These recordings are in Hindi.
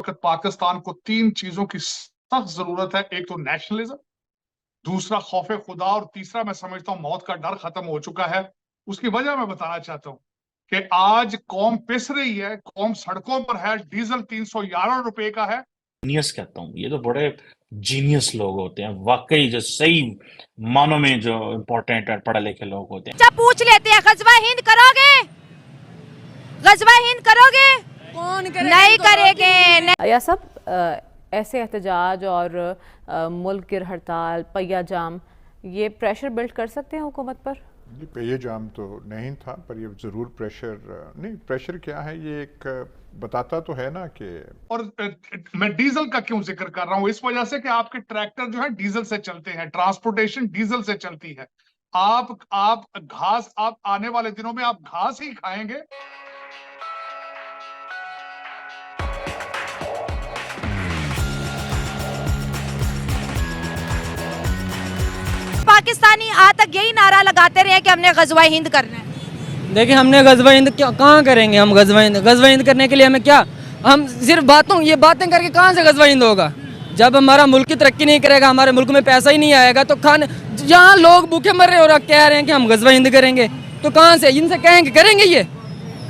वक्त पाकिस्तान को तीन चीजों की सख्त जरूरत है। एक तो नेशनलिज्म, दूसरा खौफ खुदा, और तीसरा मैं समझता हूं मौत का डर खत्म हो चुका है। उसकी वजह मैं बताना चाहता हूं कि आज कौम पिस रही है, कौम सड़कों पर है, डीजल 311 रुपए का है। जीनियस कहता हूँ, ये तो बड़े जीनियस लोग होते हैं वाकई, जो सही मानों में जो इम्पोर्टेंट और पढ़े लिखे लोग होते हैं। अच्छा पूछ लेते हैं, गजवा हिंद करोगे? गजवा हिंद करोगे? कौन करेगा? नहीं करेंगे। या सब ऐसे एहतजाज और मुल्क गिर हड़ताल, पहिया जाम, ये प्रेशर बिल्ड कर सकते हैं हुकूमत पर? पहिया जाम तो नहीं था, पर ये जरूर प्रेशर, नहीं प्रेशर क्या है, ये एक बताता तो है ना कि। और मैं डीजल का क्यों जिक्र कर रहा हूं? इस वजह से कि आपके ट्रैक्टर जो है डीजल से चलते हैं, ट्रांसपोर्टेशन डीजल से चलती है। आप घास, आप आने वाले दिनों में आप घास ही खाएंगे। पाकिस्तानी आज तक यही नारा लगाते रहे कि हमने गजवा हिंद करना है। देखिए, हमने गजवा हिंद कहाँ करेंगे? हम गजवा हिंद करने के लिए हमें क्या, हम सिर्फ बातें करके कहाँ से गजवा हिंद होगा? जब हमारा मुल्क की तरक्की नहीं करेगा, हमारे मुल्क में पैसा ही नहीं आएगा, तो जहाँ लोग भूखे मर रहे और कह रहे हैं कि हम गजवा हिंद करेंगे, तो कहाँ से इनसे कहेंगे करेंगे? ये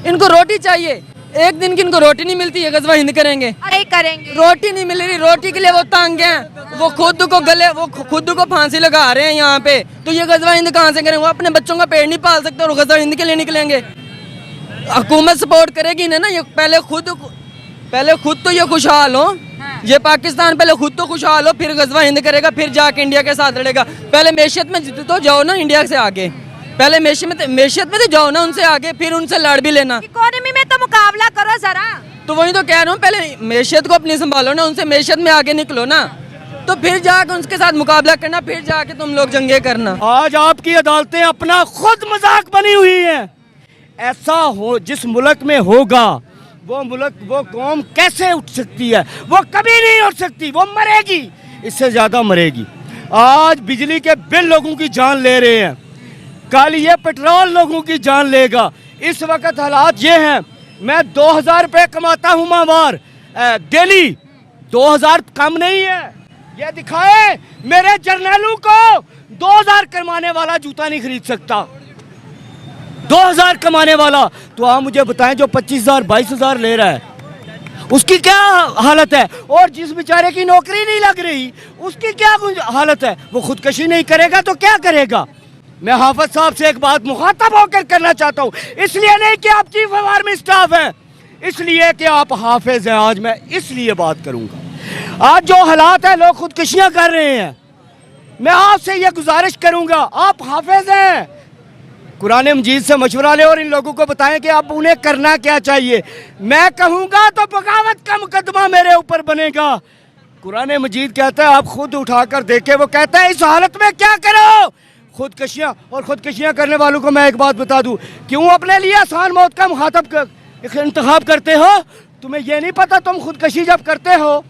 इनको रोटी चाहिए, एक दिन की इनको रोटी नहीं मिलती है, गजवा हिंद करेंगे? नहीं करेंगे। रोटी नहीं मिल रही, रोटी के लिए वो तंग हैं, वो खुद को फांसी लगा रहे हैं यहाँ पे, तो ये गजवा हिंद कहाँ से करेंगे? वो अपने बच्चों का पेट नहीं पाल सकते और गजवा हिंद के लिए निकलेंगे? हुकूमत सपोर्ट करेगी ना, ये पहले खुद तो ये खुशहाल हो। हाँ। ये पाकिस्तान पहले खुद तो खुशहाल हो, फिर गजवा हिंद करेगा, फिर जाके इंडिया के साथ लड़ेगा। पहले मैशियत में तो जाओ ना इंडिया से आगे, पहले मैशियत में तो जाओ ना उनसे आगे, फिर उनसे लड़ भी लेना। इकोनॉमी में तो मुकाबला करो जरा। तो वही तो कह रहा हूँ, पहले मैशियत को अपनी संभालो ना, उनसे मैशियत में आगे निकलो ना, तो फिर जाके उनके साथ मुकाबला करना, फिर जाके तुम लोग जंगे करना। आज आपकी अदालतें अपना खुद मजाक बनी हुई हैं। ऐसा हो जिस मुल्क में होगा, वो कौम कैसे उठ सकती है? वो कभी नहीं उठ सकती, वो मरेगी, इससे ज्यादा मरेगी। आज बिजली के बिल लोगों की जान ले रहे हैं, कल ये पेट्रोल लोगों की जान लेगा। इस वक्त हालात ये हैं, मैं 2000 रुपये कमाता हूँ माहवार डेली, 2000 कम नहीं है। ये दिखाए मेरे जर्नलों को 2000 कमाने वाला जूता नहीं खरीद सकता, 2000 कमाने वाला। तो आप मुझे बताएं, जो 25,000 22,000 ले रहा है, उसकी क्या हालत है? और जिस बेचारे की नौकरी नहीं लग रही, उसकी क्या हालत है? वो खुदकशी नहीं करेगा तो क्या करेगा? मैं हाफिज साहब से एक बात मुखातब होकर करना चाहता हूँ, इसलिए नहीं कि आप चीफ ऑफ आर्मी स्टाफ हैं, इसलिए कि आप हाफिज हैं। आज मैं इसलिए बात करूंगा, आज जो हालात है, लोग खुदकशियां कर रहे हैं, मैं आपसे यह गुजारिश करूंगा, आप हाफिज हैं, कुरान मजीद से मशवरा लें और इन लोगों को बताएं कि अब उन्हें करना क्या चाहिए। मैं कहूँगा तो बगावत का मुकदमा मेरे ऊपर बनेगा। कुरान मजीद कहता है, आप खुद उठाकर देखें, वो कहता है इस हालत में क्या करो? खुदकशियाँ। और खुदकशियाँ करने वालों को मैं एक बात बता दूँ, क्यों अपने लिए आसान मौत का मुखातब इंतखाब करते हो? तुम्हें यह नहीं पता तुम खुदकशी जब करते हो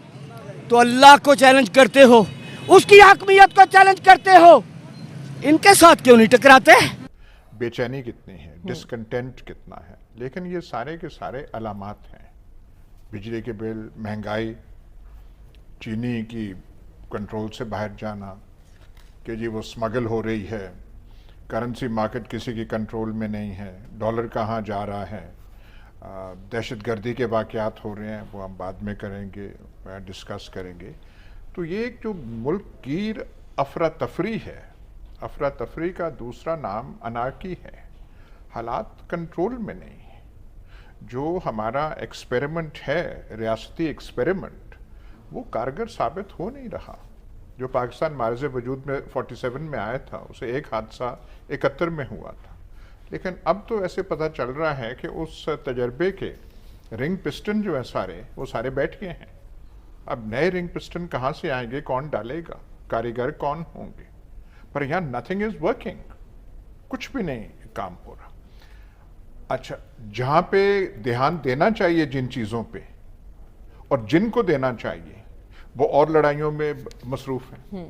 तो अल्लाह को चैलेंज करते हो, उसकी हकमियत को चैलेंज करते हो, इनके साथ क्यों नहीं टकराते? बेचैनी कितनी है, डिसकंटेंट कितना है, लेकिन ये सारे के सारे अलामात हैं। बिजली के बिल, महंगाई, चीनी की कंट्रोल से बाहर जाना, कि जी वो स्मगल हो रही है, करेंसी मार्केट किसी की कंट्रोल में नहीं है, डॉलर कहाँ जा रहा है, दहशतगर्दी के वाक़यात हो रहे हैं, वो हम बाद में करेंगे, डिस्कस करेंगे। तो ये एक जो मुल्क की अफरा तफरी है, अफरा तफरी का दूसरा नाम अनार्की है। हालात कंट्रोल में नहीं है। जो हमारा एक्सपेरिमेंट है, रियासती एक्सपेरिमेंट, वो कारगर साबित हो नहीं रहा। जो पाकिस्तान मार्ज़ वजूद में 47 में आया था, उसे एक हादसा 71 में हुआ था, लेकिन अब तो ऐसे पता चल रहा है कि उस तजर्बे के रिंग पिस्टन जो है सारे, वो सारे बैठ गए हैं। अब नए रिंग पिस्टन कहाँ से आएंगे, कौन डालेगा, कारीगर कौन होंगे? पर यहाँ नथिंग इज वर्किंग, कुछ भी नहीं काम हो रहा। अच्छा, जहाँ पे ध्यान देना चाहिए जिन चीज़ों पे, और जिनको देना चाहिए, वो और लड़ाइयों में मसरूफ हैं।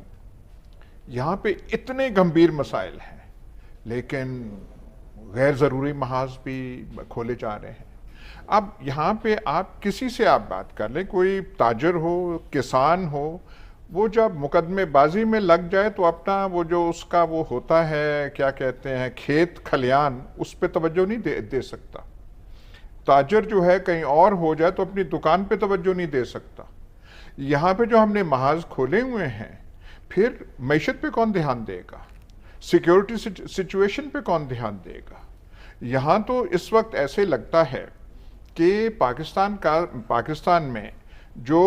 यहाँ पे इतने गंभीर मसाइल हैं, लेकिन गैर ज़रूरी महाज भी खोले जा रहे हैं। अब यहाँ पे आप किसी से आप बात कर लें, कोई ताजर हो, किसान हो, वो जब मुकदमेबाजी में लग जाए तो अपना वो जो उसका वो होता है, क्या कहते हैं, खेत खलियान, उस पर तवज्जो नहीं दे सकता। ताजर जो है कहीं और हो जाए तो अपनी दुकान पे तवज्जो नहीं दे सकता। यहाँ पे जो हमने महाज खोले हुए हैं, फिर मैशत पे कौन ध्यान देगा, सिक्योरिटी सिचुएशन पे कौन ध्यान देगा। यहाँ तो इस वक्त ऐसे लगता है कि पाकिस्तान में जो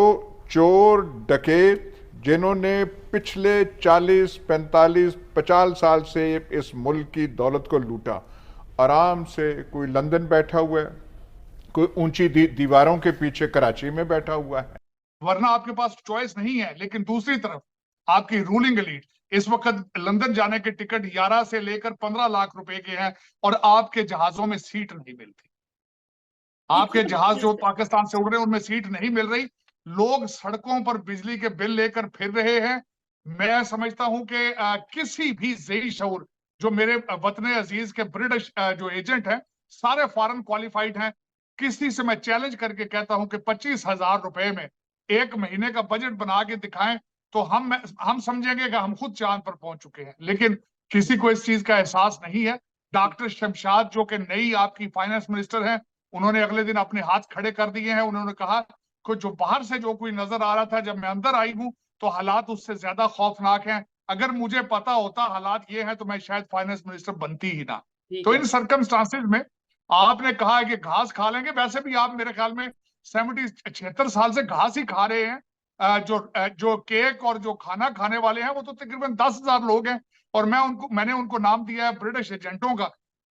चोर डकैत जिन्होंने पिछले 40, 45, 50 साल से इस मुल्क की दौलत को लूटा, आराम से कोई लंदन बैठा हुआ है, कोई ऊंची दीवारों के पीछे कराची में बैठा हुआ है। वरना आपके पास चॉइस नहीं है। लेकिन दूसरी तरफ आपकी रूलिंग एलीट इस वक्त लंदन जाने के टिकट 11 से लेकर 15 लाख रुपए के हैं और आपके जहाजों में सीट नहीं मिलती। आपके जहाज जो पाकिस्तान से उड़ रहे हैं उनमें सीट नहीं मिल रही। लोग सड़कों पर बिजली के बिल लेकर फिर रहे हैं। मैं समझता हूं कि किसी भी ज़ेही शऊर, जो मेरे वतन अजीज के ब्रिटिश जो एजेंट हैं सारे फॉरेन क्वालिफाइड हैं, किसी से मैं चैलेंज करके कहता हूं कि 25,000 रुपए में एक महीने का बजट बना के दिखाएं तो हम समझेंगे कि हम खुद चांद पर पहुंच चुके हैं। लेकिन किसी को इस चीज का एहसास नहीं है। डॉक्टर शमशाद जो कि नई आपकी फाइनेंस मिनिस्टर हैं, उन्होंने अगले दिन अपने हाथ खड़े कर दिए हैं। उन्होंने कहा कि जो बाहर से जो कोई नजर आ रहा था, जब मैं अंदर आई हूं तो हालात उससे ज्यादा खौफनाक हैं। अगर मुझे पता होता हालात ये हैं तो मैं शायद फाइनेंस मिनिस्टर बनती ही ना। तो इन सर्कमस्टांसेस में आपने कहा है कि घास खा लेंगे, वैसे भी आप मेरे ख्याल में 76 साल से घास ही खा रहे हैं। जो केक और जो खाना खाने वाले हैं वो तो तकरीबन 10,000 लोग हैं और मैंने उनको नाम दिया है ब्रिटिश एजेंटों का।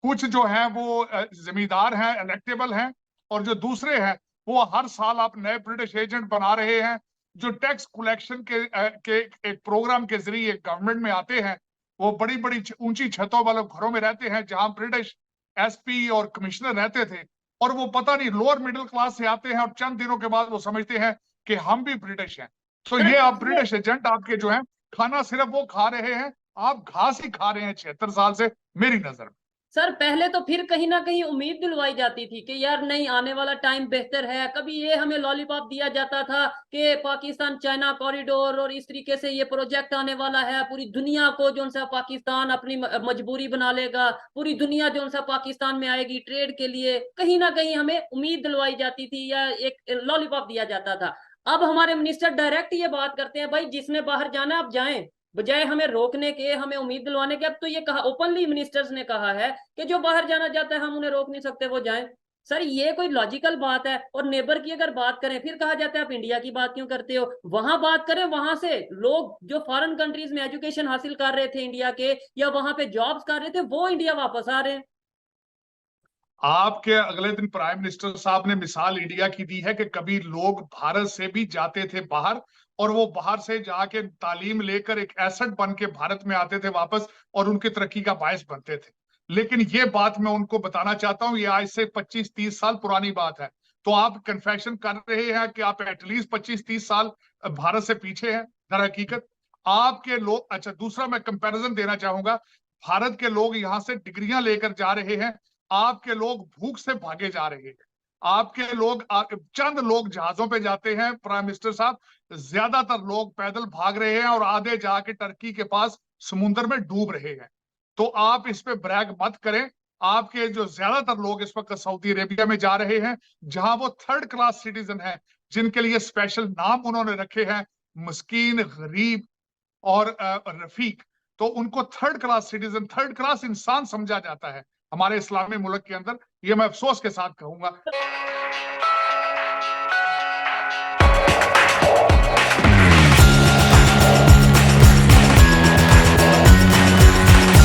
कुछ जो है वो जमींदार हैं, इलेक्टेबल हैं, और जो दूसरे हैं वो हर साल आप नए ब्रिटिश एजेंट बना रहे हैं जो टैक्स कलेक्शन के एक प्रोग्राम के जरिए गवर्नमेंट में आते हैं। वो बड़ी बड़ी ऊंची छतों वाले घरों में रहते हैं जहां ब्रिटिश एसपी और कमिश्नर रहते थे, और वो पता नहीं लोअर मिडिल क्लास से आते हैं और चंद दिनों के बाद वो समझते हैं कि हम भी ब्रिटिश हैं। तो ये आप ब्रिटिश एजेंट आपके जो हैं, खाना सिर्फ वो खा रहे हैं, आप घास ही खा रहे हैं 76 साल से मेरी नजर में। सर पहले तो फिर कहीं ना कहीं उम्मीद दिलवाई जाती थी कि यार नहीं, आने वाला टाइम बेहतर है। कभी ये हमें लॉलीपॉप दिया जाता था कि पाकिस्तान चाइना कॉरिडोर और इस तरीके से ये प्रोजेक्ट आने वाला है, पूरी दुनिया को जो सा पाकिस्तान अपनी मजबूरी बना लेगा, पूरी दुनिया जो सा पाकिस्तान में आएगी ट्रेड के लिए। कहीं ना कहीं हमें उम्मीद दिलवाई जाती थी या एक लॉलीपॉप दिया जाता था। अब हमारे मिनिस्टर डायरेक्ट ये बात करते हैं, भाई जिसने बाहर जाना आप जाएं, बजाय हमें रोकने के, हमें उम्मीद दिलवाने के। अब तो ये कहा ओपनली मिनिस्टर्स ने कहा है कि जो बाहर जाना चाहता है हम उन्हें रोक नहीं सकते, वो जाएं। सर ये कोई लॉजिकल बात है? और नेबर की अगर बात करें फिर कहा जाता है आप इंडिया की बात क्यों करते हो? वहां बात करें, वहां से लोग जो फॉरेन कंट्रीज में एजुकेशन हासिल कर रहे थे इंडिया के, या वहां पे जॉब्स कर रहे थे, वो इंडिया वापस आ रहे हैं। आपके अगले दिन प्राइम मिनिस्टर साहब ने मिसाल इंडिया की दी है कि कभी लोग भारत से भी जाते थे बाहर, और वो बाहर से जाके तालीम लेकर एक एसेट बन के भारत में आते थे वापस, और उनकी तरक्की का बायस बनते थे। लेकिन ये बात मैं उनको बताना चाहता हूँ, ये आज से 25-30 साल पुरानी बात है। तो आप कन्फेशन कर रहे हैं कि आप एटलीस्ट 25-30 साल भारत से पीछे हैं। दर हकीकत आपके लोग, अच्छा दूसरा मैं कंपैरिजन देना चाहूंगा, भारत के लोग यहाँ से डिग्रियां लेकर जा रहे हैं, आपके लोग भूख से भागे जा रहे हैं। आपके लोग चंद लोग जहाजों पे जाते हैं प्राइम मिनिस्टर साहब, ज्यादातर लोग पैदल भाग रहे हैं और आधे जाके टर्की के पास समुद्र में डूब रहे हैं। तो आप इस पे ब्रैग मत करें। आपके जो ज्यादातर लोग इस वक्त सऊदी अरेबिया में जा रहे हैं, जहां वो 3rd क्लास सिटीजन हैं, जिनके लिए स्पेशल नाम उन्होंने रखे हैं, मस्कीन, गरीब और रफीक। तो उनको 3rd class citizen, 3rd class इंसान समझा जाता है हमारे इस्लामी मुल्क के अंदर। ये मैं अफसोस के साथ कहूंगा।